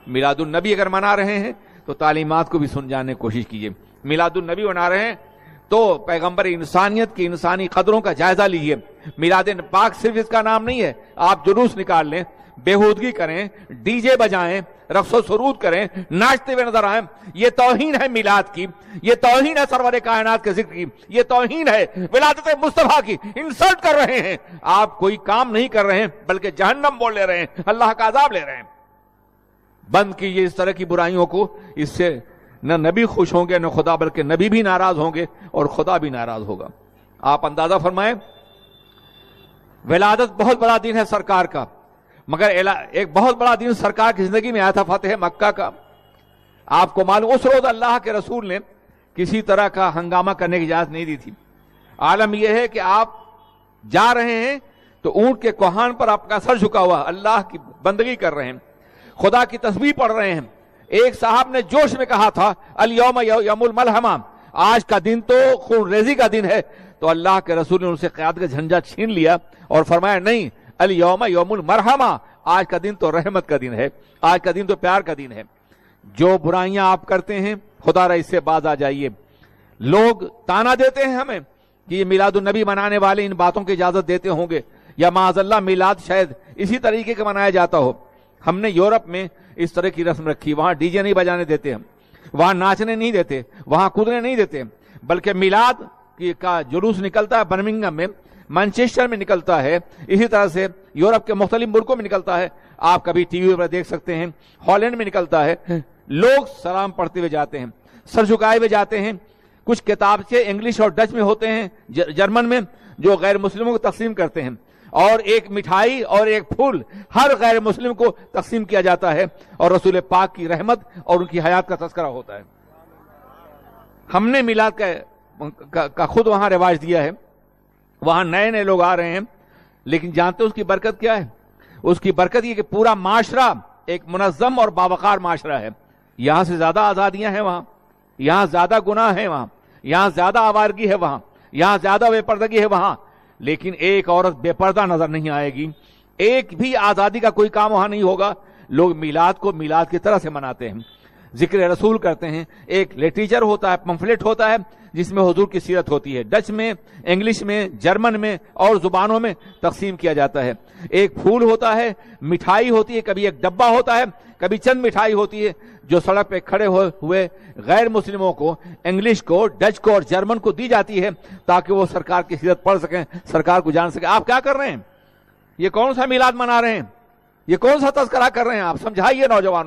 میلاد النبی اگر منا رہے ہیں تو تعلیمات کو بھی سن جاننے کی کوشش کیجیے. میلاد النبی منا رہے ہیں تو پیغمبر انسانیت کی انسانی قدروں کا جائزہ لیجیے. میلاد پاک صرف اس کا نام نہیں ہے. آپ جلوس نکال لیں, بےہودگی کریں, ڈی جے بجائیں, رقص و سرود کریں, ناچتے ہوئے نظر آئیں, یہ توہین ہے میلاد کی, یہ توہین ہے سرور کائنات کے ذکر کی, یہ توہین ہے ولادت مصطفیٰ کی. انسلٹ کر رہے ہیں آپ, کوئی کام نہیں کر رہے ہیں بلکہ جہنم بول لے رہے ہیں, اللہ کا عذاب لے رہے ہیں. بند کیجیے اس طرح کی برائیوں کو. اس سے نہ نبی خوش ہوں گے نہ خدا, بلکہ نبی بھی ناراض ہوں گے اور خدا بھی ناراض ہوگا. آپ اندازہ فرمائیں, ولادت بہت بڑا دن ہے سرکار کا, مگر ایک بہت بڑا دن سرکار کی زندگی میں آیا تھا, فتح مکہ کا. آپ کو معلوم اس روز اللہ کے رسول نے کسی طرح کا ہنگامہ کرنے کی اجازت نہیں دی تھی. عالم یہ ہے کہ آپ جا رہے ہیں تو اونٹ کے کوہان پر آپ کا سر جھکا ہوا اللہ کی بندگی کر رہے ہیں, خدا کی تسبیح پڑھ رہے ہیں. ایک صاحب نے جوش میں کہا تھا الیوم یوم الملحمہ, آج کا دن تو خون ریزی کا دن ہے. تو اللہ کے رسول نے ان سے قیادت کا جھنجا چھین لیا اور فرمایا نہیں, الیوم یوم المرحمہ, آج کا دن تو رحمت کا دن ہے, آج کا دن تو پیار کا دن ہے. جو برائیاں آپ کرتے ہیں خدا را اس سے باز آ جائیے. لوگ تانا دیتے ہیں ہمیں کہ یہ میلاد النبی منانے والے ان باتوں کی اجازت دیتے ہوں گے, یا معاذ اللہ میلاد شاید اسی طریقے کا منایا جاتا ہو. ہم نے یورپ میں اس طرح کی رسم رکھی, وہاں ڈی جے نہیں بجانے دیتے, ہم وہاں ناچنے نہیں دیتے, وہاں کودنے نہیں دیتے, بلکہ میلاد کا جلوس نکلتا ہے برمنگھم میں, مانچسٹر میں نکلتا ہے, اسی طرح سے یورپ کے مختلف ملکوں میں نکلتا ہے. آپ کبھی ٹی وی پر دیکھ سکتے ہیں, ہالینڈ میں نکلتا ہے. لوگ سلام پڑھتے ہوئے جاتے ہیں, سر جھکائے ہوئے جاتے ہیں. کچھ کتابچے انگلش اور ڈچ میں ہوتے ہیں, جرمن میں, جو غیر مسلموں کو تقسیم کرتے ہیں, اور ایک مٹھائی اور ایک پھول ہر غیر مسلم کو تقسیم کیا جاتا ہے, اور رسول پاک کی رحمت اور ان کی حیات کا تذکرہ ہوتا ہے. ہم نے میلاد کا خود وہاں رواج دیا ہے. وہاں نئے نئے لوگ آ رہے ہیں, لیکن جانتے اس کی برکت کیا ہے؟ اس کی برکت یہ کہ پورا معاشرہ ایک منظم اور باوقار معاشرہ ہے. یہاں سے زیادہ آزادیاں ہیں وہاں, یہاں زیادہ گناہ ہیں وہاں, یہاں زیادہ آوارگی ہے وہاں, یہاں زیادہ بے پردگی ہے وہاں, لیکن ایک عورت بے پردہ نظر نہیں آئے گی. ایک بھی آزادی کا کوئی کام وہاں نہیں ہوگا. لوگ میلاد کو میلاد کی طرح سے مناتے ہیں, ذکر رسول کرتے ہیں. ایک لٹریچر ہوتا ہے, پمفلٹ ہوتا ہے جس میں حضور کی سیرت ہوتی ہے, ڈچ میں, انگلش میں, جرمن میں اور زبانوں میں تقسیم کیا جاتا ہے. ایک پھول ہوتا ہے, مٹھائی ہوتی ہے, کبھی ایک ڈبہ ہوتا ہے, کبھی چند مٹھائی ہوتی ہے, جو سڑک پہ کھڑے ہوئے غیر مسلموں کو, انگلش کو, ڈچ کو اور جرمن کو دی جاتی ہے تاکہ وہ سرکار کی سیرت پڑھ سکیں, سرکار کو جان سکیں. آپ کیا کر رہے ہیں؟ یہ کون سا میلاد منا رہے ہیں؟ یہ کون سا تذکرہ کر رہے ہیں؟ آپ سمجھائیے نوجوانوں.